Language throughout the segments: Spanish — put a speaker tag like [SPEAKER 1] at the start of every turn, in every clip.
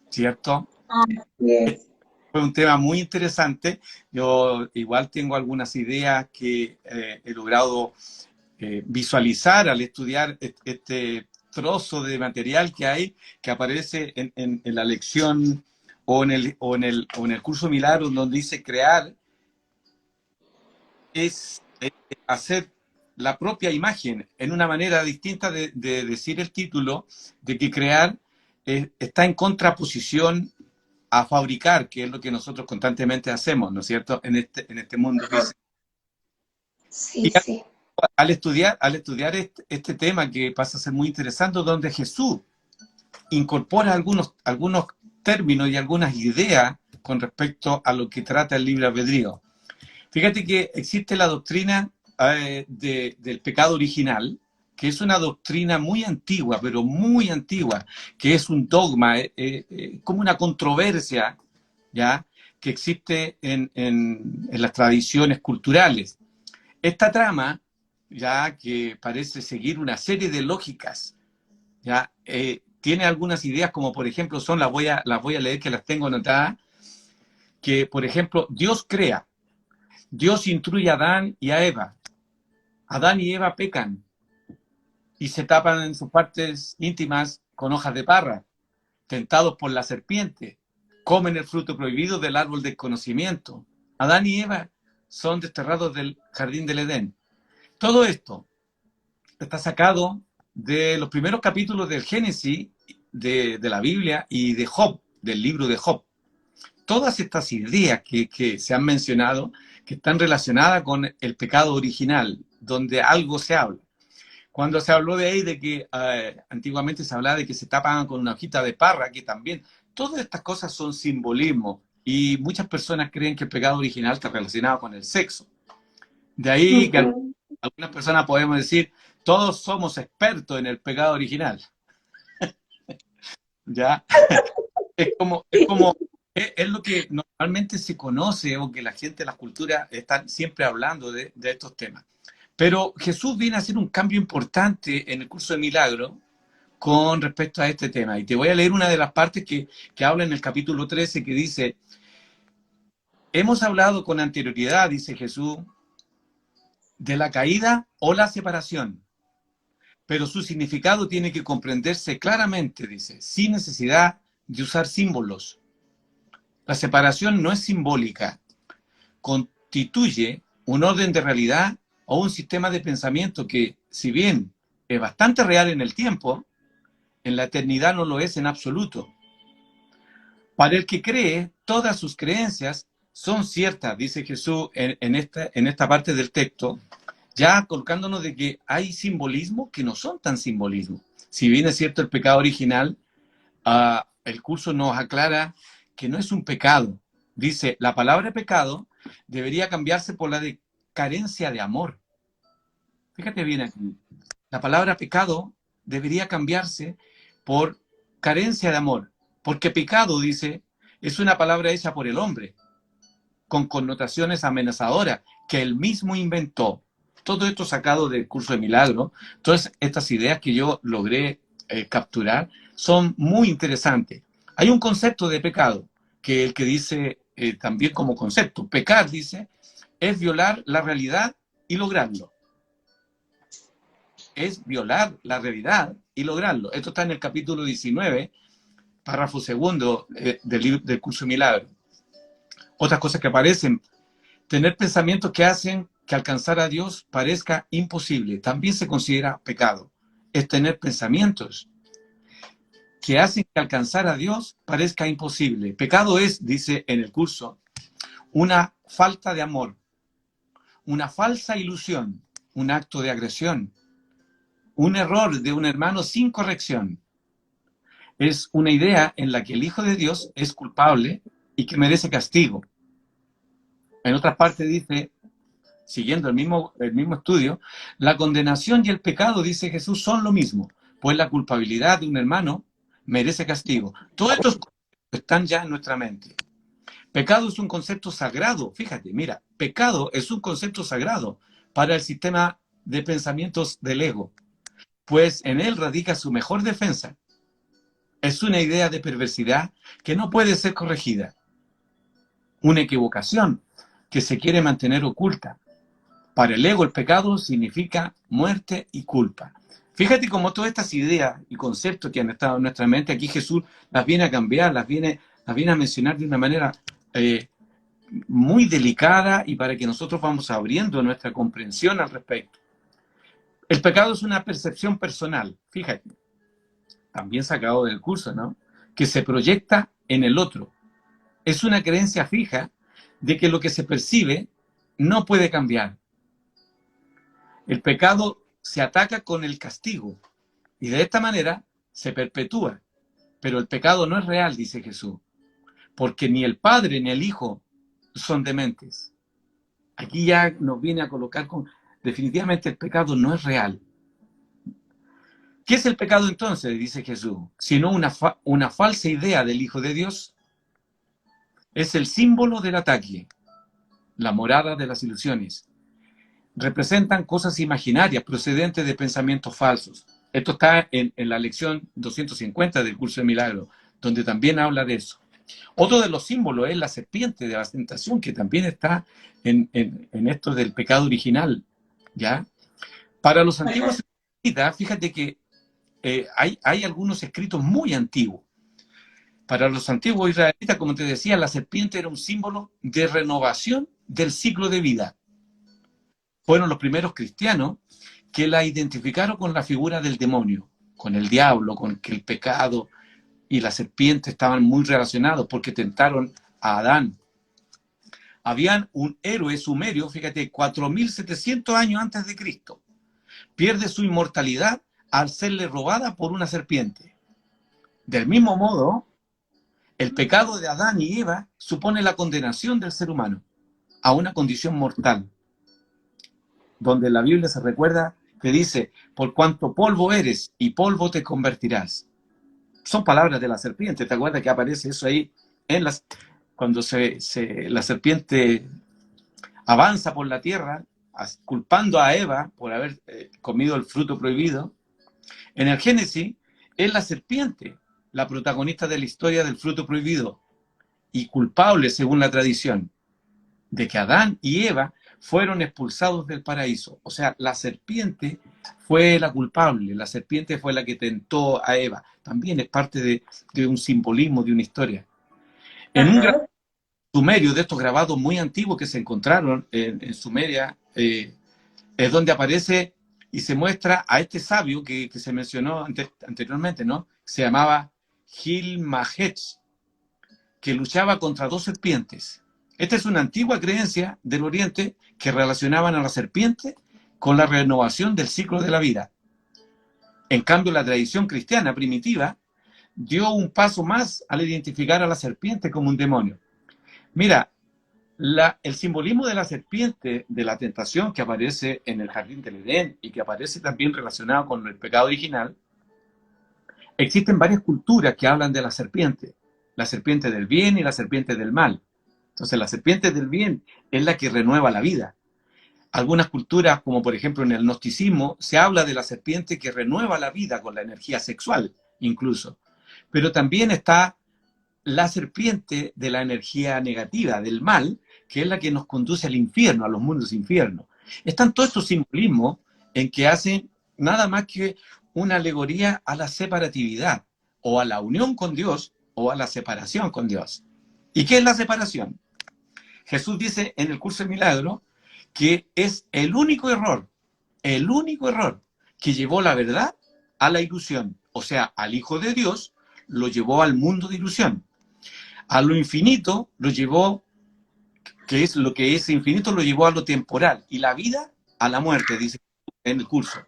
[SPEAKER 1] ¿cierto?
[SPEAKER 2] Así es.
[SPEAKER 1] Fue un tema muy interesante. Yo igual tengo algunas ideas que he logrado visualizar al estudiar este trozo de material que hay, que aparece en la lección o en el curso Milagros, donde dice crear es hacer la propia imagen en una manera distinta de decir el título, de que crear está en contraposición a fabricar, que es lo que nosotros constantemente hacemos, ¿no es cierto?, en este mundo.
[SPEAKER 2] Sí,
[SPEAKER 1] Y
[SPEAKER 2] sí.
[SPEAKER 1] al estudiar este tema que pasa a ser muy interesante, donde Jesús incorpora algunos términos y algunas ideas con respecto a lo que trata el libre albedrío. Fíjate que existe la doctrina del pecado original, que es una doctrina muy antigua, pero muy antigua, que es un dogma, como una controversia, ¿ya?, que existe en las tradiciones culturales. Esta trama, ya que parece seguir una serie de lógicas, ya tiene algunas ideas, como por ejemplo las voy a leer, que las tengo anotadas, que por ejemplo Dios crea, Dios instruye a Adán y a Eva. Adán y Eva pecan y se tapan en sus partes íntimas con hojas de parra, tentados por la serpiente, comen el fruto prohibido del árbol del conocimiento. Adán y Eva son desterrados del jardín del Edén. Todo esto está sacado de los primeros capítulos del Génesis, de la Biblia, y de Job, del libro de Job. Todas estas ideas que se han mencionado, que están relacionadas con el pecado original, donde algo se habla. Cuando se habló de ahí, de que antiguamente se hablaba de que se tapaban con una hojita de parra, que también, todas estas cosas son simbolismo, y muchas personas creen que el pecado original está relacionado con el sexo. De ahí que
[SPEAKER 2] Ujú.
[SPEAKER 1] algunas personas podemos decir, todos somos expertos en el pecado original, ¿ya? Es lo que normalmente se conoce, o que la gente, las culturas están siempre hablando de estos temas. Pero Jesús viene a hacer un cambio importante en el curso de Milagro con respecto a este tema. Y te voy a leer una de las partes que habla en el capítulo 13, que dice: hemos hablado con anterioridad, dice Jesús, de la caída o la separación, pero su significado tiene que comprenderse claramente, dice, sin necesidad de usar símbolos. La separación no es simbólica, constituye un orden de realidad o un sistema de pensamiento que, si bien es bastante real en el tiempo, en la eternidad no lo es en absoluto. Para el que cree, todas sus creencias son ciertas, dice Jesús en esta parte del texto, ya colocándonos de que hay simbolismos que no son tan simbolismos. Si bien es cierto el pecado original, el curso nos aclara que no es un pecado. Dice, la palabra pecado debería cambiarse por la de carencia de amor. Fíjate bien aquí. La palabra pecado debería cambiarse por carencia de amor. Porque pecado, dice, es una palabra hecha por el hombre, con connotaciones amenazadoras, que él mismo inventó. Todo esto sacado del curso de Milagro. Todas estas ideas que yo logré capturar son muy interesantes. Hay un concepto de pecado, que el que dice también como concepto. Pecar, dice, es violar la realidad y lograrlo. Es violar la realidad y lograrlo. Esto está en el capítulo 19, párrafo segundo del curso de Milagro. Otras cosas que aparecen: tener pensamientos que hacen que alcanzar a Dios parezca imposible, también se considera pecado. Es tener pensamientos que hacen que alcanzar a Dios parezca imposible. Pecado es, dice en el curso, una falta de amor, una falsa ilusión, un acto de agresión, un error de un hermano sin corrección. Es una idea en la que el Hijo de Dios es culpable y que merece castigo. En otras partes dice, siguiendo el mismo estudio, la condenación y el pecado, dice Jesús, son lo mismo, pues la culpabilidad de un hermano merece castigo. Todos estos conceptos están ya en nuestra mente. Pecado es un concepto sagrado, fíjate, mira, pecado es un concepto sagrado para el sistema de pensamientos del ego, pues en él radica su mejor defensa. Es una idea de perversidad que no puede ser corregida. Una equivocación que se quiere mantener oculta. Para el ego, el pecado significa muerte y culpa. Fíjate cómo todas estas ideas y conceptos que han estado en nuestra mente, aquí Jesús las viene a cambiar, las viene a mencionar de una manera muy delicada y para que nosotros vamos abriendo nuestra comprensión al respecto. El pecado es una percepción personal, fíjate, también sacado del curso, ¿no? Que se proyecta en el otro. Es una creencia fija de que lo que se percibe no puede cambiar. El pecado se ataca con el castigo y de esta manera se perpetúa. Pero el pecado no es real, dice Jesús, porque ni el Padre ni el Hijo son dementes. Aquí ya nos viene a colocar con... Definitivamente el pecado no es real. ¿Qué es el pecado entonces? Dice Jesús. Sino una falsa idea del Hijo de Dios. Es el símbolo del ataque, la morada de las ilusiones. Representan cosas imaginarias procedentes de pensamientos falsos. Esto está en la lección 250 del curso de Milagros, donde también habla de eso. Otro de los símbolos es la serpiente de la tentación, que también está en esto del pecado original, ¿ya? Para los antiguos israelitas, fíjate que hay algunos escritos muy antiguos. Para los antiguos israelitas, como te decía, la serpiente era un símbolo de renovación del ciclo de vida. Fueron los primeros cristianos que la identificaron con la figura del demonio, con el diablo, con que el pecado y la serpiente estaban muy relacionados porque tentaron a Adán. Habían un héroe sumerio, fíjate, 4.700 años antes de Cristo. Pierde su inmortalidad al serle robada por una serpiente. Del mismo modo, el pecado de Adán y Eva supone la condenación del ser humano a una condición mortal, donde la Biblia se recuerda que dice, por cuanto polvo eres y polvo te convertirás. Son palabras de la serpiente. ¿Te acuerdas que aparece eso ahí en cuando la serpiente avanza por la tierra, culpando a Eva por haber comido el fruto prohibido? En el Génesis es la serpiente la protagonista de la historia del fruto prohibido y culpable, según la tradición, de que Adán y Eva fueron expulsados del paraíso. O sea, la serpiente fue la culpable, la serpiente fue la que tentó a Eva. También es parte de un simbolismo, de una historia. En un grabado sumerio, de estos grabados muy antiguos que se encontraron en Sumeria, es donde aparece y se muestra a este sabio que se mencionó anteriormente, ¿no? Se llamaba Gilgamesh, que luchaba contra dos serpientes. Esta es una antigua creencia del Oriente que relacionaban a la serpiente con la renovación del ciclo de la vida. En cambio, la tradición cristiana primitiva dio un paso más al identificar a la serpiente como un demonio. Mira, el simbolismo de la serpiente, de la tentación que aparece en el jardín del Edén y que aparece también relacionado con el pecado original, existen varias culturas que hablan de la serpiente del bien y la serpiente del mal. Entonces, la serpiente del bien es la que renueva la vida. Algunas culturas, como por ejemplo en el gnosticismo, se habla de la serpiente que renueva la vida con la energía sexual, incluso. Pero también está la serpiente de la energía negativa, del mal, que es la que nos conduce al infierno, a los mundos infiernos. Están todos estos simbolismos en que hacen nada más que una alegoría a la separatividad, o a la unión con Dios, o a la separación con Dios. ¿Y qué es la separación? Jesús dice en el curso de Milagros que es el único error que llevó la verdad a la ilusión. O sea, al Hijo de Dios lo llevó al mundo de ilusión. A lo infinito lo llevó, que es lo que es infinito, lo llevó a lo temporal. Y la vida a la muerte, dice en el curso.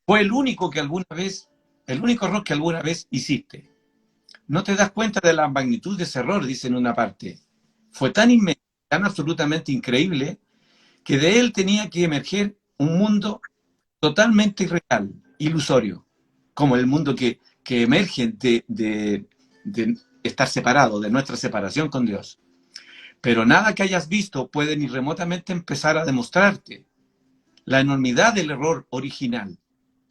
[SPEAKER 1] Fue el único error que alguna vez hiciste. No te das cuenta de la magnitud de ese error, dice en una parte. Fue tan inmenso, tan absolutamente increíble, que de él tenía que emerger un mundo totalmente irreal, ilusorio, como el mundo que emerge de estar separado, de nuestra separación con Dios. Pero nada que hayas visto puede ni remotamente empezar a demostrarte la enormidad del error original,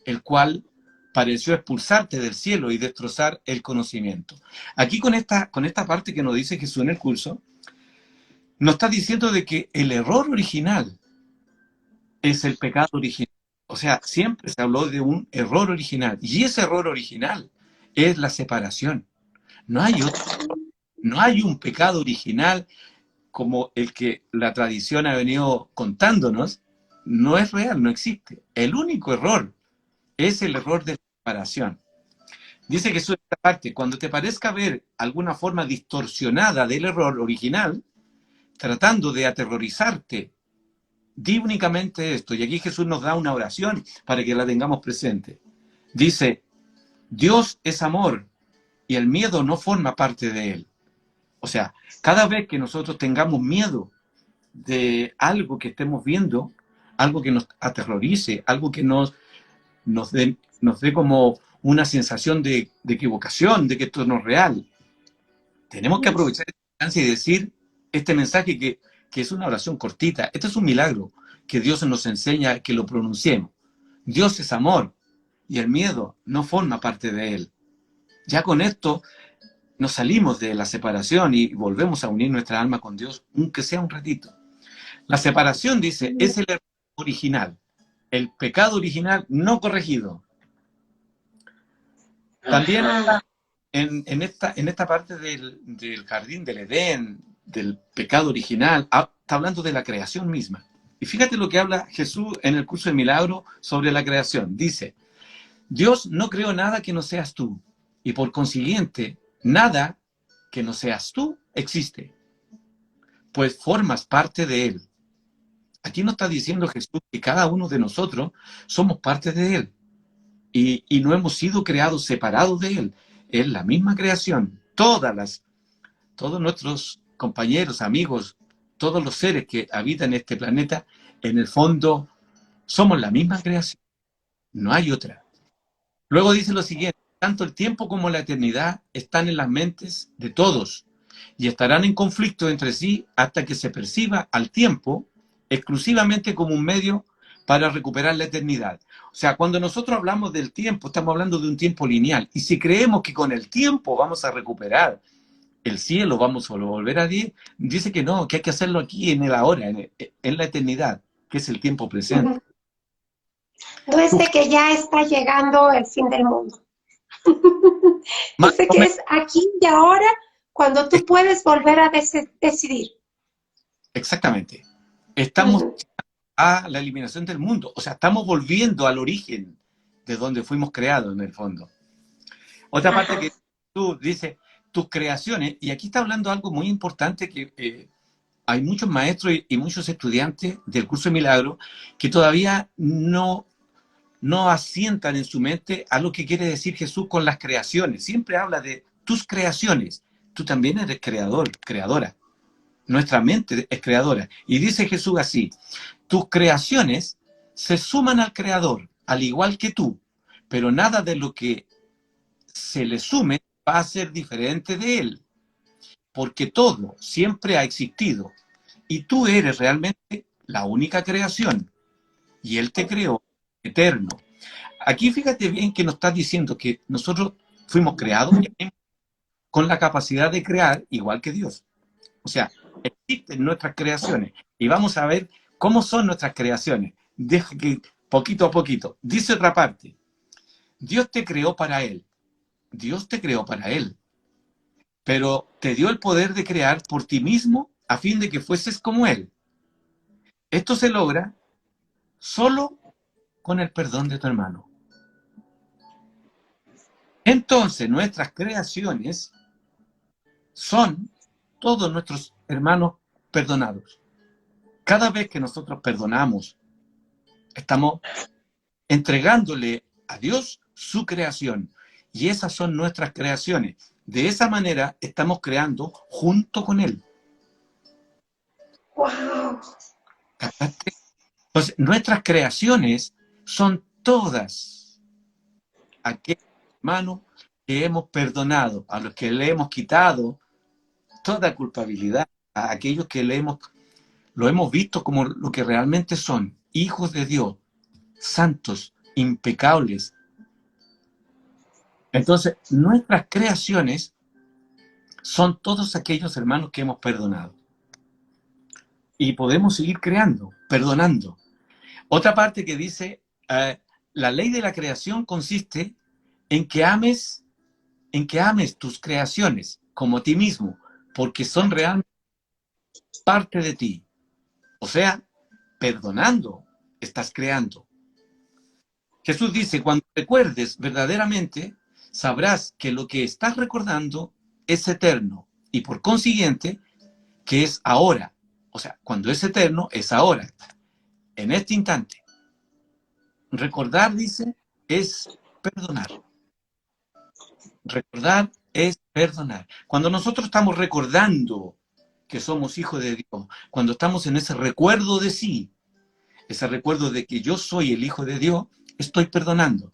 [SPEAKER 1] el cual pareció expulsarte del cielo y destrozar el conocimiento. Aquí con esta parte que nos dice Jesús en el curso, nos está diciendo de que el error original es el pecado original. O sea, siempre se habló de un error original. Y ese error original es la separación. No hay otro. No hay un pecado original como el que la tradición ha venido contándonos. No es real, no existe. El único error es el error de la separación. Dice Jesús en esta parte, cuando te parezca ver alguna forma distorsionada del error original, tratando de aterrorizarte, di únicamente esto. Y aquí Jesús nos da una oración para que la tengamos presente. Dice, Dios es amor y el miedo no forma parte de él. O sea, cada vez que nosotros tengamos miedo de algo que estemos viendo, algo que nos aterrorice, algo que nos dé como una sensación de equivocación, de que esto no es real, tenemos que aprovechar esta instancia y decir este mensaje que es una oración cortita. Este es un milagro que Dios nos enseña que lo pronunciemos. Dios es amor y el miedo no forma parte de él. Ya con esto nos salimos de la separación y volvemos a unir nuestra alma con Dios, aunque sea un ratito. La separación, dice, es el error original, el pecado original no corregido. También en esta parte del jardín del Edén, del pecado original, está hablando de la creación misma. Y fíjate lo que habla Jesús en el curso de milagro sobre la creación. Dice, Dios no creó nada que no seas tú, y por consiguiente, nada que no seas tú existe, pues formas parte de él. Aquí nos está diciendo Jesús que cada uno de nosotros somos parte de él, y no hemos sido creados separados de él. Es la misma creación. Todos nuestros compañeros, amigos, todos los seres que habitan este planeta, en el fondo, somos la misma creación. No hay otra. Luego dice lo siguiente, tanto el tiempo como la eternidad están en las mentes de todos y estarán en conflicto entre sí hasta que se perciba al tiempo exclusivamente como un medio para recuperar la eternidad. O sea, cuando nosotros hablamos del tiempo, estamos hablando de un tiempo lineal. Y si creemos que con el tiempo vamos a recuperar el cielo, vamos a volver a Dios, dice que no, que hay que hacerlo aquí en el ahora, en la eternidad, que es el tiempo presente.
[SPEAKER 2] No es de que ya está llegando el fin del mundo. Dice que es aquí y ahora cuando tú puedes volver a decidir.
[SPEAKER 1] Exactamente. Estamos a la eliminación del mundo. O sea, estamos volviendo al origen de donde fuimos creados en el fondo. Otra parte que tú dices, tus creaciones, y aquí está hablando algo muy importante que hay muchos maestros y muchos estudiantes del curso de milagro que todavía no asientan en su mente a lo que quiere decir Jesús con las creaciones. Siempre habla de tus creaciones. Tú también eres creador, creadora. Nuestra mente es creadora. Y dice Jesús así, tus creaciones se suman al creador, al igual que tú, pero nada de lo que se le sume va a ser diferente de él, porque todo siempre ha existido y tú eres realmente la única creación y él te creó eterno. Aquí fíjate bien que nos está diciendo que nosotros fuimos creados con la capacidad de crear igual que Dios. O sea, existen nuestras creaciones y vamos a ver cómo son nuestras creaciones. Deja que poquito a poquito. Dice otra parte, Dios te creó para él. Dios te creó para él, pero te dio el poder de crear por ti mismo a fin de que fueses como él. Esto se logra solo con el perdón de tu hermano. Entonces, nuestras creaciones son todos nuestros hermanos perdonados. Cada vez que nosotros perdonamos, estamos entregándole a Dios su creación. Y esas son nuestras creaciones. De esa manera estamos creando junto con Él.
[SPEAKER 2] ¡Wow!
[SPEAKER 1] ¿Captaste? Entonces, nuestras creaciones son todas aquellos hermanos que hemos perdonado, a los que le hemos quitado toda culpabilidad, a aquellos que lo hemos visto como lo que realmente son, hijos de Dios, santos, impecables, Entonces, nuestras creaciones son todos aquellos hermanos que hemos perdonado. Y podemos seguir creando, perdonando. Otra parte que dice, la ley de la creación consiste en que ames tus creaciones como a ti mismo, porque son realmente parte de ti. O sea, perdonando, estás creando. Jesús dice, cuando recuerdes verdaderamente, sabrás que lo que estás recordando es eterno y por consiguiente que es ahora. O sea, cuando es eterno, es ahora, en este instante. Recordar, dice, es perdonar. Recordar es perdonar. Cuando nosotros estamos recordando que somos hijos de Dios, cuando estamos en ese recuerdo de sí, ese recuerdo de que yo soy el hijo de Dios, estoy perdonando.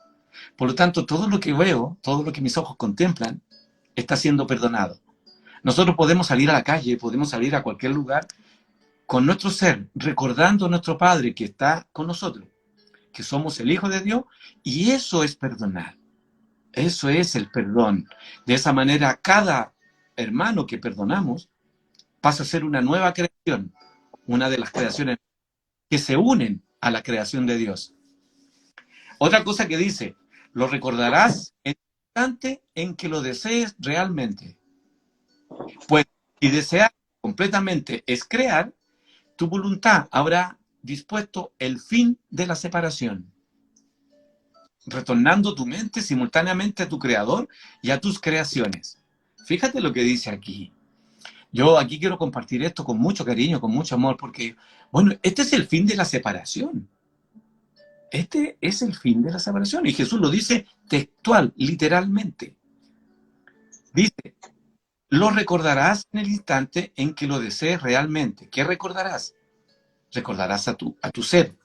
[SPEAKER 1] Por lo tanto, todo lo que veo, todo lo que mis ojos contemplan, está siendo perdonado. Nosotros podemos salir a la calle, podemos salir a cualquier lugar con nuestro ser, recordando a nuestro Padre que está con nosotros, que somos el Hijo de Dios, y eso es perdonar. Eso es el perdón. De esa manera, cada hermano que perdonamos pasa a ser una nueva creación, una de las creaciones que se unen a la creación de Dios. Otra cosa que dice, lo recordarás en el instante en que lo desees realmente. Pues si desear completamente es crear, tu voluntad habrá dispuesto el fin de la separación, retornando tu mente simultáneamente a tu creador y a tus creaciones. Fíjate lo que dice aquí. Yo aquí quiero compartir esto con mucho cariño, con mucho amor, porque, bueno, este es el fin de la separación. Este es el fin de la separación. Y Jesús lo dice textual, literalmente. Dice, lo recordarás en el instante en que lo desees realmente. ¿Qué recordarás? Recordarás a tu ser.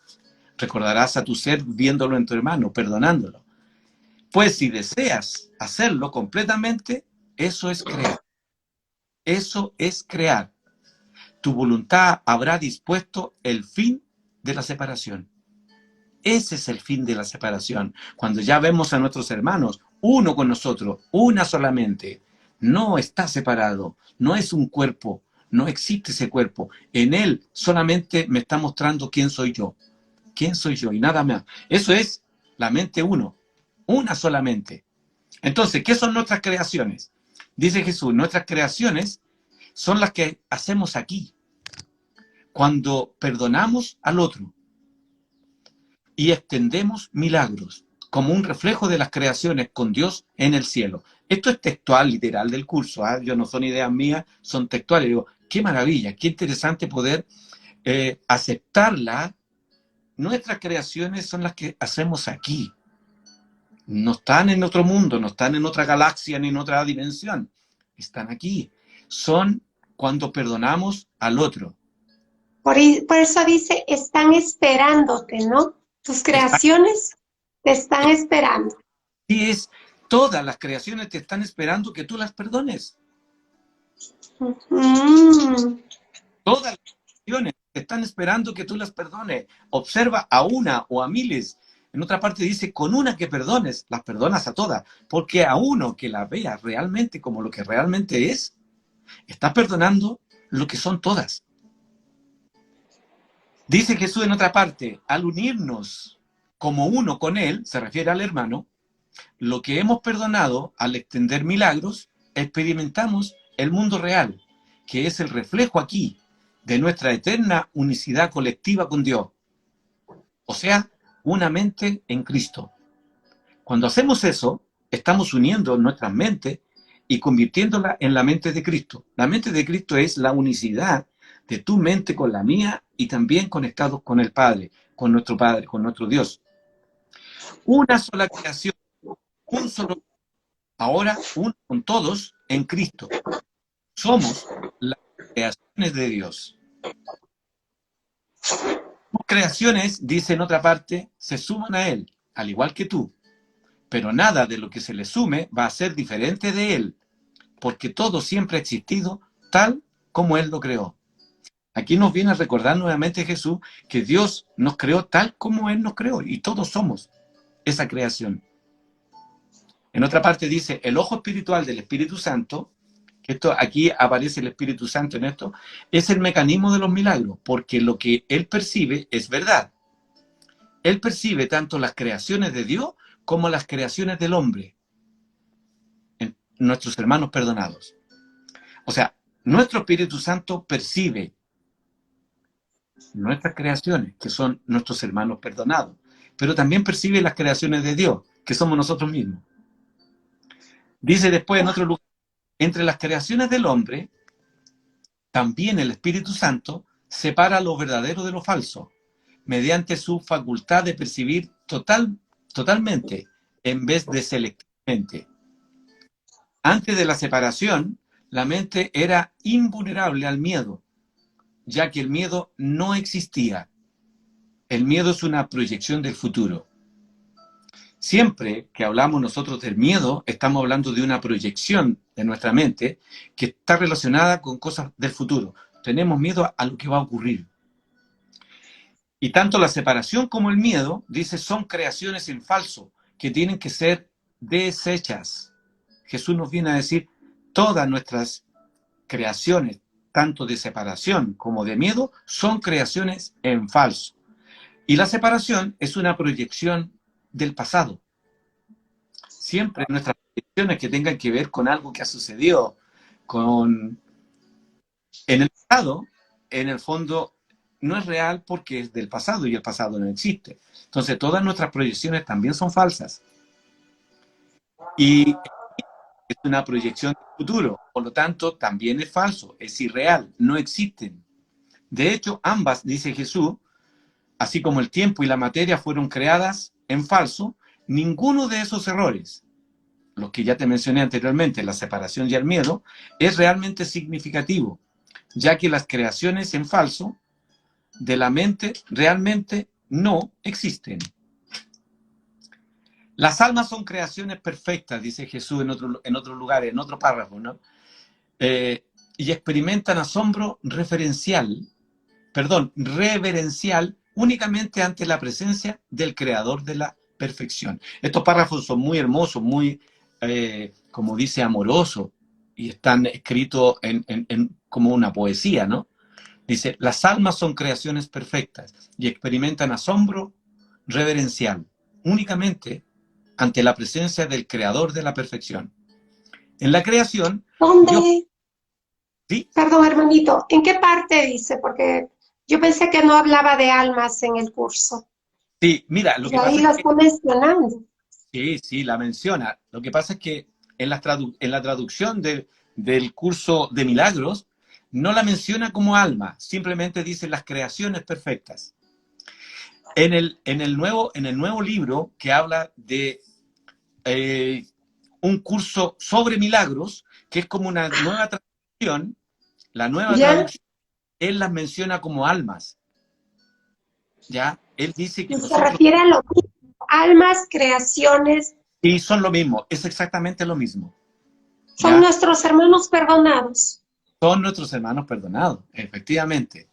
[SPEAKER 1] Recordarás a tu ser viéndolo en tu hermano, perdonándolo. Pues si deseas hacerlo completamente, eso es crear. Eso es crear. Tu voluntad habrá dispuesto el fin de la separación. Ese es el fin de la separación. Cuando ya vemos a nuestros hermanos, uno con nosotros, una solamente, no está separado, no es un cuerpo, no existe ese cuerpo. En él solamente me está mostrando quién soy yo. ¿Quién soy yo? Y nada más. Eso es la mente uno, una solamente. Entonces, ¿qué son nuestras creaciones? Dice Jesús, nuestras creaciones son las que hacemos aquí, cuando perdonamos al otro y extendemos milagros, como un reflejo de las creaciones con Dios en el cielo. Esto es textual, literal del curso, ¿eh? Yo no son ideas mías, son textuales. Digo, qué maravilla, qué interesante poder aceptarla. Nuestras creaciones son las que hacemos aquí. No están en otro mundo, no están en otra galaxia ni en otra dimensión. Están aquí. Son cuando perdonamos al otro.
[SPEAKER 2] Por eso dice, están esperándote, ¿no? Tus creaciones te están esperando.
[SPEAKER 1] Y es, todas las creaciones te están esperando que tú las perdones. Todas las creaciones te están esperando que tú las perdones. Observa a una o a miles. En otra parte dice, con una que perdones, las perdonas a todas. Porque a uno que la vea realmente como lo que realmente es, está perdonando lo que son todas. Dice Jesús en otra parte, al unirnos como uno con Él, se refiere al hermano, lo que hemos perdonado al extender milagros, experimentamos el mundo real, que es el reflejo aquí de nuestra eterna unicidad colectiva con Dios. O sea, una mente en Cristo. Cuando hacemos eso, estamos uniendo nuestras mentes y convirtiéndola en la mente de Cristo. La mente de Cristo es la unicidad de tu mente con la mía y también conectados con el Padre, con nuestro Dios. Una sola creación, un solo, ahora uno con todos en Cristo. Somos las creaciones de Dios. Tus creaciones, dice en otra parte, se suman a Él, al igual que tú. Pero nada de lo que se le sume va a ser diferente de Él, porque todo siempre ha existido tal como Él lo creó. Aquí nos viene a recordar nuevamente Jesús que Dios nos creó tal como Él nos creó y todos somos esa creación. En otra parte dice, el ojo espiritual del Espíritu Santo, que esto, aquí aparece el Espíritu Santo en esto, es el mecanismo de los milagros, porque lo que él percibe es verdad. Él percibe tanto las creaciones de Dios como las creaciones del hombre, en nuestros hermanos perdonados. O sea, nuestro Espíritu Santo percibe nuestras creaciones, que son nuestros hermanos perdonados, pero también percibe las creaciones de Dios, que somos nosotros mismos. Dice después en otro lugar, entre las creaciones del hombre, también el Espíritu Santo separa lo verdadero de lo falso, mediante su facultad de percibir totalmente, en vez de selectivamente. Antes de la separación, la mente era invulnerable al miedo, ya que el miedo no existía. El miedo es una proyección del futuro. Siempre que hablamos nosotros del miedo, estamos hablando de una proyección de nuestra mente que está relacionada con cosas del futuro. Tenemos miedo a lo que va a ocurrir. Y tanto la separación como el miedo, dice, son creaciones en falso, que tienen que ser deshechas. Jesús nos viene a decir, todas nuestras creaciones, tanto de separación como de miedo, son creaciones en falso. Y la separación es una proyección del pasado. Siempre nuestras proyecciones que tengan que ver con algo que ha sucedido en el pasado, en el fondo no es real porque es del pasado y el pasado no existe. Entonces todas nuestras proyecciones también son falsas. Y es una proyección del futuro, por lo tanto también es falso, es irreal, no existen. De hecho, ambas, dice Jesús, así como el tiempo y la materia fueron creadas en falso, ninguno de esos errores, los que ya te mencioné anteriormente, la separación y el miedo, es realmente significativo, ya que las creaciones en falso de la mente realmente no existen. Las almas son creaciones perfectas, dice Jesús en otro lugar, en otro párrafo, ¿no? Y experimentan asombro reverencial únicamente ante la presencia del Creador de la perfección. Estos párrafos son muy hermosos, muy, como dice, amorosos, y están escritos como una poesía, ¿no? Dice, las almas son creaciones perfectas y experimentan asombro reverencial únicamente ante la presencia del Creador de la perfección. En la creación...
[SPEAKER 2] ¿Dónde?
[SPEAKER 1] ¿Sí?
[SPEAKER 2] Perdón, hermanito, ¿en qué parte dice? Porque yo pensé que no hablaba de almas en el curso.
[SPEAKER 1] Sí, mira, lo
[SPEAKER 2] Y
[SPEAKER 1] que
[SPEAKER 2] ahí
[SPEAKER 1] pasa
[SPEAKER 2] lo
[SPEAKER 1] es que...
[SPEAKER 2] está mencionando.
[SPEAKER 1] Sí, la menciona. Lo que pasa es que en la traducción del curso de milagros no la menciona como alma, simplemente dice las creaciones perfectas. En el nuevo libro que habla de un curso sobre milagros, que es como una nueva traducción, la nueva
[SPEAKER 2] ¿Ya?
[SPEAKER 1] traducción, él las menciona como almas. ¿Ya? Él dice que
[SPEAKER 2] Y se
[SPEAKER 1] nosotros...
[SPEAKER 2] refiere a lo mismo. Almas, creaciones,
[SPEAKER 1] Y son lo mismo, es exactamente lo mismo.
[SPEAKER 2] son
[SPEAKER 1] ¿Ya?
[SPEAKER 2] nuestros hermanos perdonados.
[SPEAKER 1] Son nuestros hermanos perdonados, efectivamente.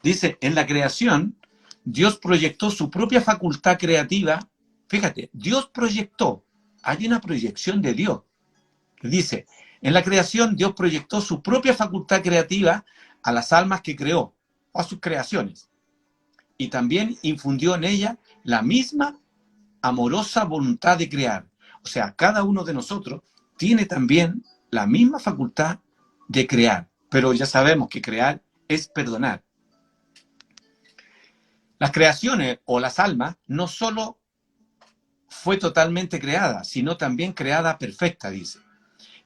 [SPEAKER 1] Dice, en la creación, Dios proyectó su propia facultad creativa. Fíjate, Dios proyectó, hay una proyección de Dios. Dice, en la creación Dios proyectó su propia facultad creativa a las almas que creó, o a sus creaciones. Y también infundió en ella la misma amorosa voluntad de crear. O sea, cada uno de nosotros tiene también la misma facultad de crear, pero ya sabemos que crear es perdonar. Las creaciones o las almas no solo fue totalmente creada, sino también creada perfecta, dice.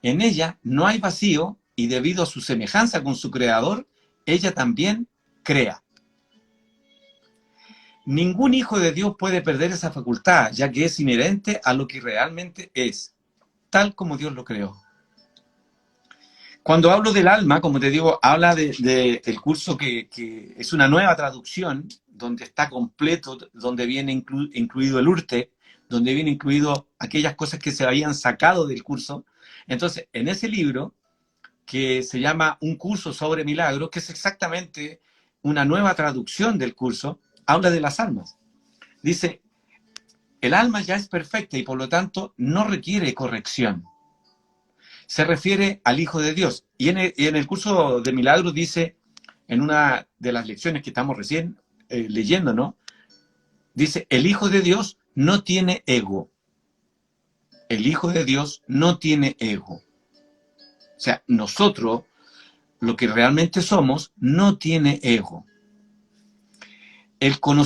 [SPEAKER 1] En ella no hay vacío y debido a su semejanza con su creador, ella también crea. Ningún hijo de Dios puede perder esa facultad, ya que es inherente a lo que realmente es, tal como Dios lo creó. Cuando hablo del alma, como te digo, habla del curso que es una nueva traducción, donde está completo, donde viene incluido el urte, donde viene incluido aquellas cosas que se habían sacado del curso. Entonces, en ese libro, que se llama Un curso sobre milagros, que es exactamente una nueva traducción del curso, habla de las almas. Dice, el alma ya es perfecta y por lo tanto no requiere corrección. Se refiere al Hijo de Dios. Y en el curso de Milagros dice, en una de las lecciones que estamos recién leyendo, ¿no? Dice, el Hijo de Dios no tiene ego. El Hijo de Dios no tiene ego. O sea, nosotros, lo que realmente somos, no tiene ego. O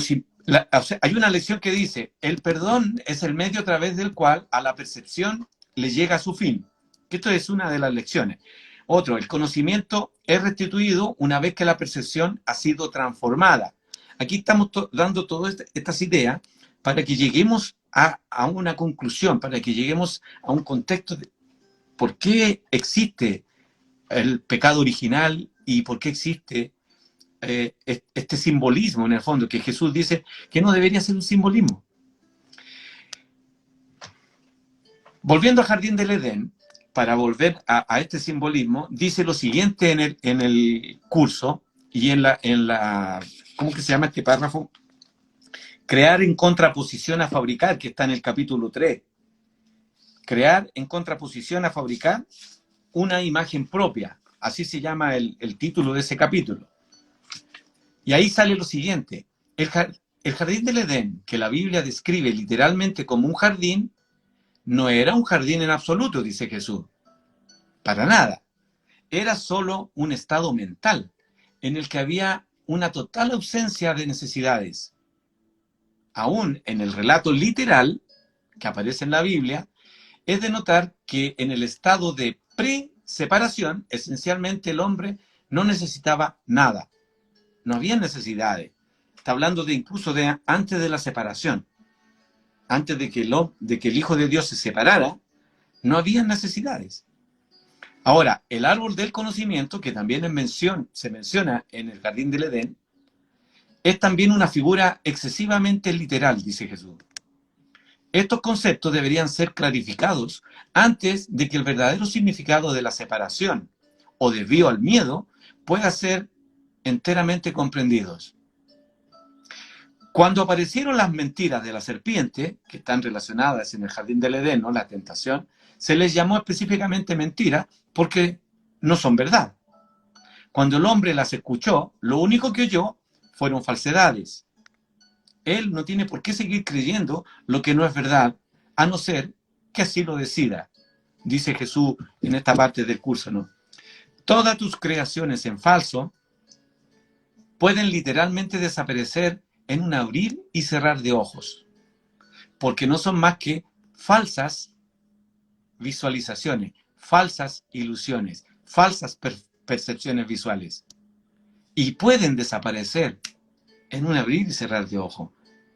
[SPEAKER 1] sea, hay una lección que dice, el perdón es el medio a través del cual a la percepción le llega a su fin. Esto es una de las lecciones. Otro, el conocimiento es restituido una vez que la percepción ha sido transformada. Aquí estamos dando todas estas ideas para que lleguemos a una conclusión, para que lleguemos a un contexto de por qué existe el pecado original y por qué existe este simbolismo en el fondo, que Jesús dice que no debería ser un simbolismo. Volviendo al jardín del Edén, para volver a este simbolismo, dice lo siguiente en el curso y en la ¿cómo que se llama este párrafo? Crear en contraposición a fabricar, que está en el capítulo 3. Crear en contraposición a fabricar una imagen propia. Así se llama el título de ese capítulo. Y ahí sale lo siguiente. El jardín del Edén, que la Biblia describe literalmente como un jardín, no era un jardín en absoluto, dice Jesús. Para nada. Era solo un estado mental en el que había una total ausencia de necesidades. Aún en el relato literal que aparece en la Biblia, es de notar que en el estado de pre-separación, esencialmente el hombre no necesitaba nada. No había necesidades. Está hablando incluso de antes de la separación. Antes de que el Hijo de Dios se separara, no había necesidades. Ahora, el árbol del conocimiento, que también se menciona en el jardín del Edén, es también una figura excesivamente literal, dice Jesús. Estos conceptos deberían ser clarificados antes de que el verdadero significado de la separación o desvío al miedo pueda ser enteramente comprendidos. Cuando aparecieron las mentiras de la serpiente, que están relacionadas en el jardín del Edén, ¿no? La tentación, se les llamó específicamente mentira porque no son verdad. Cuando el hombre las escuchó, lo único que oyó fueron falsedades. Él no tiene por qué seguir creyendo lo que no es verdad, a no ser que así lo decida, dice Jesús en esta parte del curso, ¿no? Todas tus creaciones en falso pueden literalmente desaparecer en un abrir y cerrar de ojos, porque no son más que falsas visualizaciones, falsas ilusiones, falsas percepciones visuales. Y pueden desaparecer en un abrir y cerrar de ojos,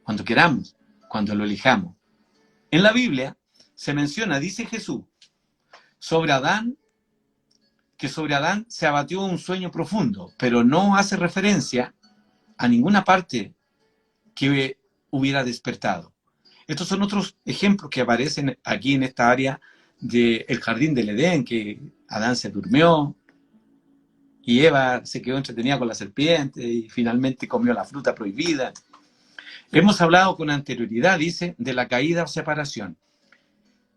[SPEAKER 1] cuando queramos, cuando lo elijamos. En la Biblia se menciona, dice Jesús, sobre Adán, que sobre Adán se abatió un sueño profundo, pero no hace referencia a ninguna parte que hubiera despertado. Estos son otros ejemplos que aparecen aquí en esta área del jardín del Edén, que Adán se durmió y Eva se quedó entretenida con la serpiente y finalmente comió la fruta prohibida. Hemos hablado con anterioridad, dice, de la caída o separación.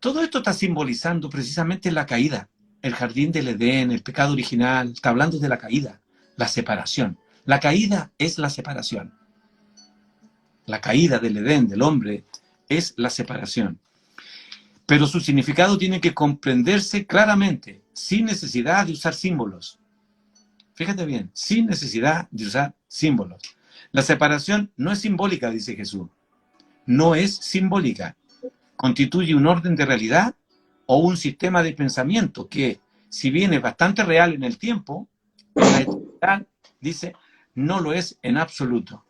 [SPEAKER 1] Todo esto está simbolizando precisamente la caída. El jardín del Edén, el pecado original, está hablando de la caída, la separación. La caída es la separación. La caída del Edén, del hombre, es la separación. Pero su significado tiene que comprenderse claramente, sin necesidad de usar símbolos. Fíjate bien, sin necesidad de usar símbolos. La separación no es simbólica, dice Jesús. No es simbólica. Constituye un orden de realidad o un sistema de pensamiento que, si bien es bastante real en el tiempo, en la eternidad, dice, no lo es en absoluto.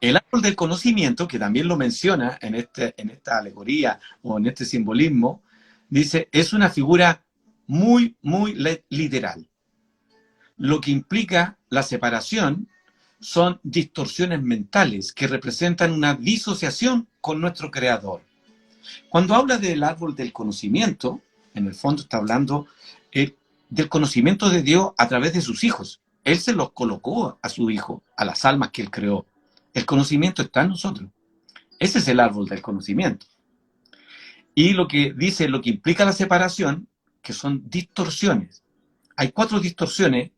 [SPEAKER 1] El árbol del conocimiento, que también lo menciona en esta alegoría o en este simbolismo, dice, es una figura muy, muy literal. Lo que implica la separación son distorsiones mentales que representan una disociación con nuestro Creador. Cuando habla del árbol del conocimiento, en el fondo está hablando del conocimiento de Dios a través de sus hijos. Él se los colocó a su hijo, a las almas que Él creó. El conocimiento está en nosotros. Ese es el árbol del conocimiento. Y lo que dice, lo que implica la separación, que son distorsiones. Hay 4 distorsiones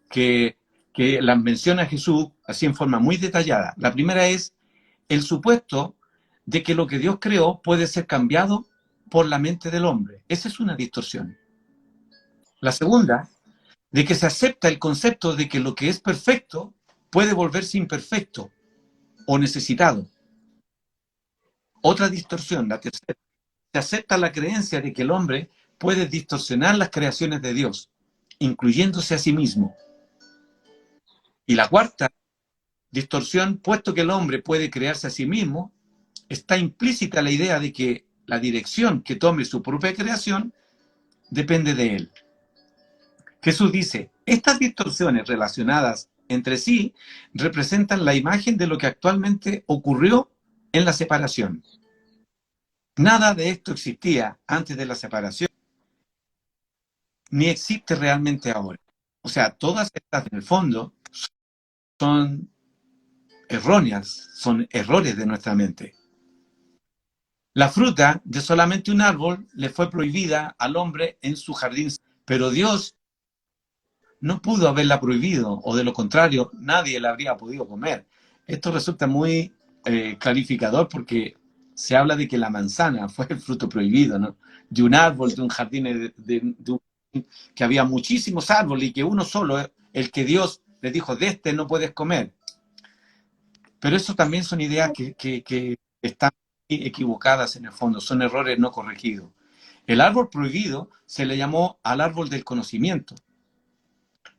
[SPEAKER 1] que las menciona Jesús así en forma muy detallada. La primera es el supuesto de que lo que Dios creó puede ser cambiado por la mente del hombre. Esa es una distorsión. La segunda, de que se acepta el concepto de que lo que es perfecto puede volverse imperfecto o necesitado. Otra distorsión, la tercera, se acepta la creencia de que el hombre puede distorsionar las creaciones de Dios, incluyéndose a sí mismo. Y la cuarta distorsión, puesto que el hombre puede crearse a sí mismo, está implícita la idea de que la dirección que tome su propia creación depende de él. Jesús dice, estas distorsiones relacionadas entre sí representan la imagen de lo que actualmente ocurrió en la separación. Nada de esto existía antes de la separación, ni existe realmente ahora. O sea, todas estas en el fondo son erróneas, son errores de nuestra mente. La fruta de solamente un árbol le fue prohibida al hombre en su jardín, pero Dios no pudo haberla prohibido, o de lo contrario, nadie la habría podido comer. Esto resulta muy clarificador porque se habla de que la manzana fue el fruto prohibido, ¿no? De un árbol, de un jardín, que había muchísimos árboles y que uno solo, el que Dios le dijo, de este no puedes comer. Pero eso también son ideas que están equivocadas en el fondo, son errores no corregidos. El árbol prohibido se le llamó al árbol del conocimiento.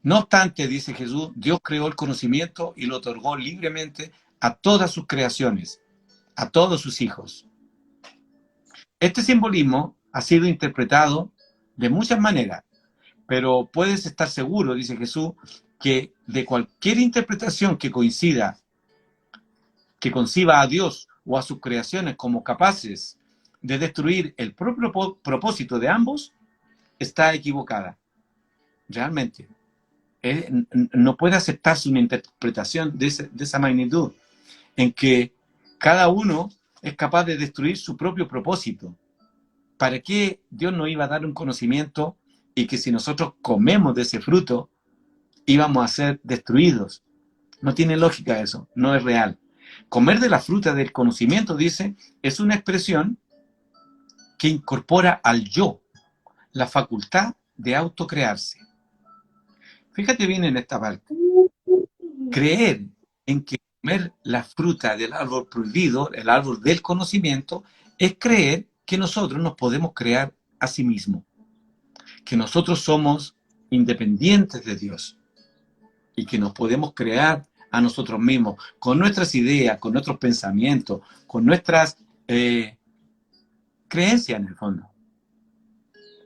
[SPEAKER 1] No obstante, dice Jesús, Dios creó el conocimiento y lo otorgó libremente a todas sus creaciones, a todos sus hijos. Este simbolismo ha sido interpretado de muchas maneras, pero puedes estar seguro, dice Jesús, que de cualquier interpretación que coincida, que conciba a Dios o a sus creaciones como capaces de destruir el propio propósito de ambos, está equivocada. Realmente. No puede aceptarse una interpretación de esa magnitud, en que cada uno es capaz de destruir su propio propósito. ¿Para qué Dios nos iba a dar un conocimiento y que si nosotros comemos de ese fruto íbamos a ser destruidos? No tiene lógica eso, no es real. Comer de la fruta del conocimiento, dice, es una expresión que incorpora al yo la facultad de autocrearse. Fíjate bien en esta parte. Creer en que comer la fruta del árbol prohibido, el árbol del conocimiento, es creer que nosotros nos podemos crear a sí mismos, que nosotros somos independientes de Dios y que nos podemos crear a nosotros mismos, con nuestras ideas, con nuestros pensamientos, con nuestras creencias en el fondo.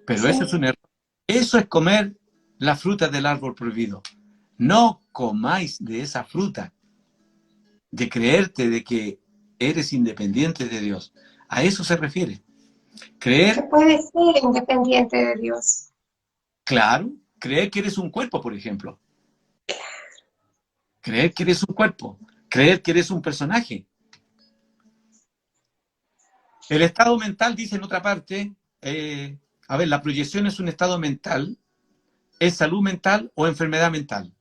[SPEAKER 1] Pero eso es un error. Eso es comer la fruta del árbol prohibido. No comáis de esa fruta, de creerte de que eres independiente de Dios. A eso se refiere. Creer,
[SPEAKER 2] que puede ser independiente de Dios.
[SPEAKER 1] claro, creer que eres un cuerpo, por ejemplo. Creer que eres un cuerpo. Creer que eres un personaje. El estado mental, dice en otra parte, la proyección es un estado mental, es salud mental o enfermedad mental.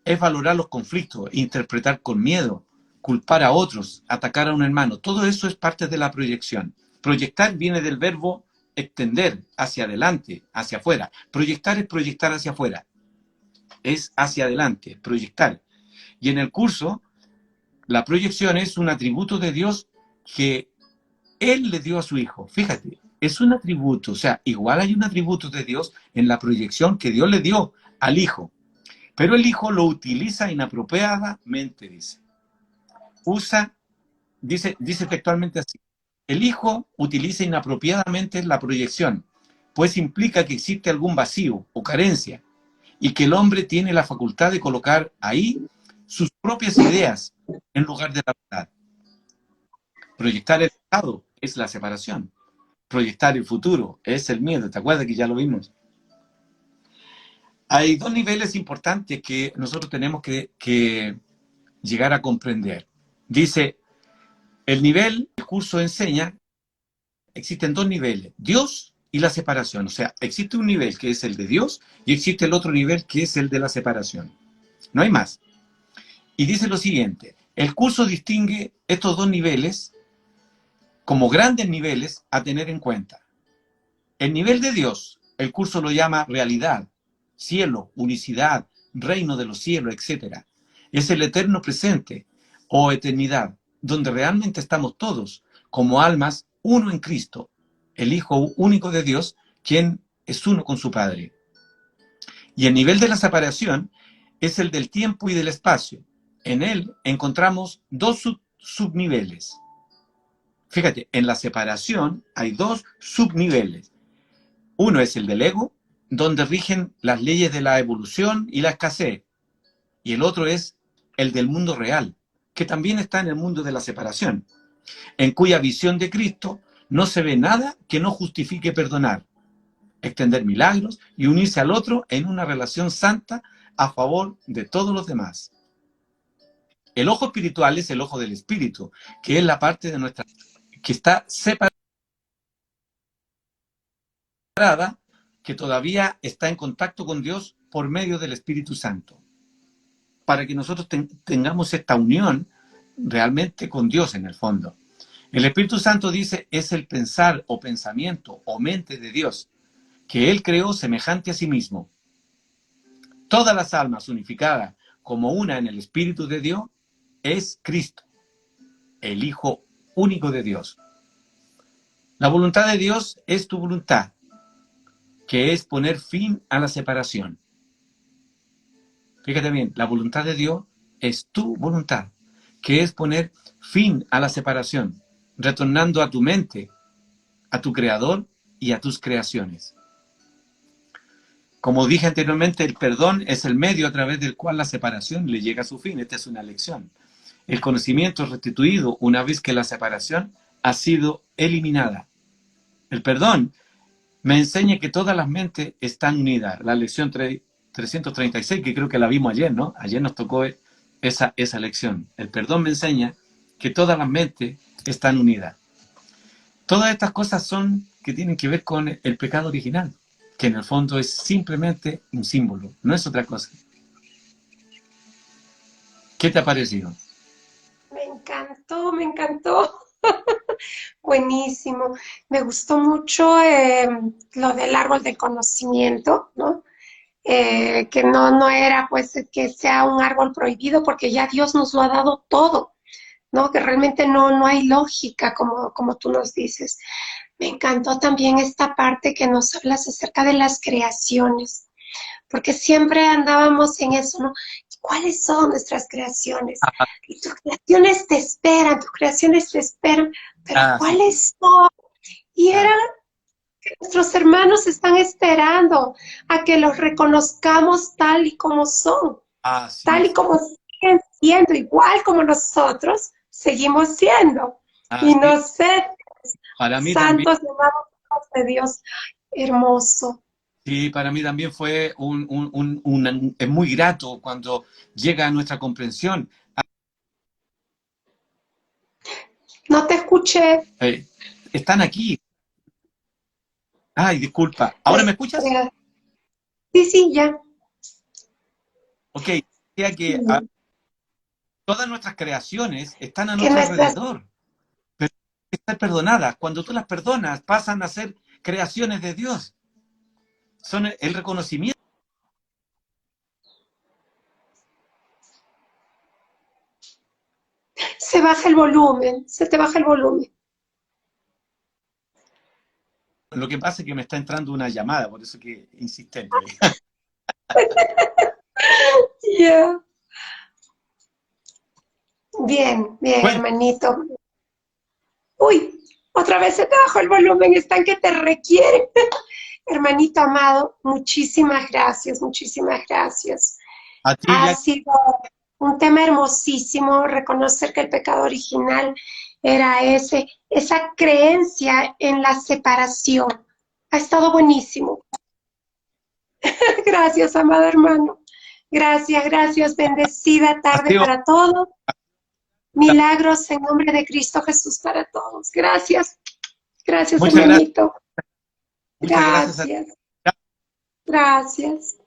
[SPEAKER 1] Es valorar los conflictos, interpretar con miedo, culpar a otros, atacar a un hermano. Todo eso es parte de la proyección. Proyectar viene del verbo extender, hacia adelante, hacia afuera. Proyectar es proyectar hacia afuera. Es hacia adelante, proyectar. Y en el curso, la proyección es un atributo de Dios que Él le dio a su Hijo. Fíjate, es un atributo. O sea, igual hay un atributo de Dios en la proyección que Dios le dio al Hijo. Pero el Hijo lo utiliza inapropiadamente, dice. Dice textualmente así. El Hijo utiliza inapropiadamente la proyección, pues implica que existe algún vacío o carencia, y que el hombre tiene la facultad de colocar ahí sus propias ideas en lugar de la verdad. Proyectar el pasado es la separación. Proyectar el futuro es el miedo. ¿Te acuerdas que ya lo vimos? Hay 2 niveles importantes que nosotros tenemos que llegar a comprender. Dice, El curso enseña, existen dos niveles, Dios y la separación. O sea, existe un nivel que es el de Dios y existe el otro nivel que es el de la separación. No hay más. Y dice lo siguiente, el curso distingue estos dos niveles como grandes niveles a tener en cuenta. El nivel de Dios, el curso lo llama realidad, cielo, unicidad, reino de los cielos, etc. Es el eterno presente o eternidad, donde realmente estamos todos como almas uno en Cristo, el Hijo único de Dios, quien es uno con su Padre. Y el nivel de la separación es el del tiempo y del espacio. En él encontramos dos subniveles. Fíjate, en la separación hay dos subniveles. Uno es el del ego, donde rigen las leyes de la evolución y la escasez. Y el otro es el del mundo real, que también está en el mundo de la separación, en cuya visión de Cristo no se ve nada que no justifique perdonar, extender milagros y unirse al otro en una relación santa a favor de todos los demás. El ojo espiritual es el ojo del espíritu, que es la parte de nuestra que está separada, que todavía está en contacto con Dios por medio del Espíritu Santo, para que nosotros tengamos esta unión realmente con Dios en el fondo. El Espíritu Santo dice, es el pensar o pensamiento o mente de Dios, que Él creó semejante a sí mismo. Todas las almas unificadas como una en el Espíritu de Dios es Cristo, el Hijo único de Dios. La voluntad de Dios es tu voluntad, que es poner fin a la separación. Fíjate bien, la voluntad de Dios es tu voluntad, que es poner fin a la separación, retornando a tu mente, a tu Creador y a tus creaciones. Como dije anteriormente, el perdón es el medio a través del cual la separación le llega a su fin. Esta es una lección. El conocimiento es restituido una vez que la separación ha sido eliminada. El perdón me enseña que todas las mentes están unidas. La lección 336, que creo que la vimos ayer, ¿no? Ayer nos tocó esa lección. El perdón me enseña que todas las mentes están unidas. Todas estas cosas son que tienen que ver con el pecado original, que en el fondo es simplemente un símbolo, no es otra cosa. ¿Qué te ha parecido?
[SPEAKER 2] Me encantó, me encantó. Buenísimo. Me gustó mucho lo del árbol del conocimiento, ¿no? Que no era pues que sea un árbol prohibido porque ya Dios nos lo ha dado todo, ¿no? Que realmente no hay lógica como tú nos dices. Me encantó también esta parte que nos hablas acerca de las creaciones, porque siempre andábamos en eso, ¿no? ¿Cuáles son nuestras creaciones? Y tus creaciones te esperan, pero
[SPEAKER 1] Sí.
[SPEAKER 2] ¿cuáles son? Y
[SPEAKER 1] Ah,
[SPEAKER 2] era que nuestros hermanos están esperando a que los reconozcamos tal y como son,
[SPEAKER 1] así
[SPEAKER 2] tal y
[SPEAKER 1] es.
[SPEAKER 2] como siguen siendo, igual como nosotros seguimos siendo.
[SPEAKER 1] Así es.
[SPEAKER 2] Inocentes,
[SPEAKER 1] Para mí también,
[SPEAKER 2] santos, llamados hijos de Dios, hermoso.
[SPEAKER 1] sí, para mí también fue es muy grato cuando llega a nuestra comprensión.
[SPEAKER 2] No te escuché.
[SPEAKER 1] Eh, Están aquí. Ay, disculpa. ¿Ahora me escuchas?
[SPEAKER 2] Este, sí, sí, ya.
[SPEAKER 1] Ok. Decía que todas nuestras creaciones están a
[SPEAKER 2] Que
[SPEAKER 1] nuestro
[SPEAKER 2] nuestras,
[SPEAKER 1] alrededor, pero hay que estar perdonadas. Cuando tú las perdonas, pasan a ser creaciones de Dios. Son el reconocimiento.
[SPEAKER 2] se baja el volumen, se te baja el volumen.
[SPEAKER 1] Lo que pasa es que me está entrando una llamada, por eso que insistente.
[SPEAKER 2] Ya. Yeah. Bien, bien,
[SPEAKER 1] Bueno,
[SPEAKER 2] hermanito. Uy, otra vez se te bajó el volumen, están que te requieren. Hermanito amado, muchísimas gracias, muchísimas gracias.
[SPEAKER 1] a ti,
[SPEAKER 2] Ha
[SPEAKER 1] ya.
[SPEAKER 2] sido un tema hermosísimo reconocer que el pecado original era esa creencia en la separación. Ha estado buenísimo. Gracias, amado hermano. Gracias, gracias. Bendecida
[SPEAKER 1] Ha
[SPEAKER 2] tarde
[SPEAKER 1] sido
[SPEAKER 2] para todos. Milagros en nombre de Cristo Jesús para todos. Gracias. Gracias,
[SPEAKER 1] Muchas gracias.
[SPEAKER 2] hermanito.
[SPEAKER 1] Muchas gracias a ti.
[SPEAKER 2] Gracias. Gracias.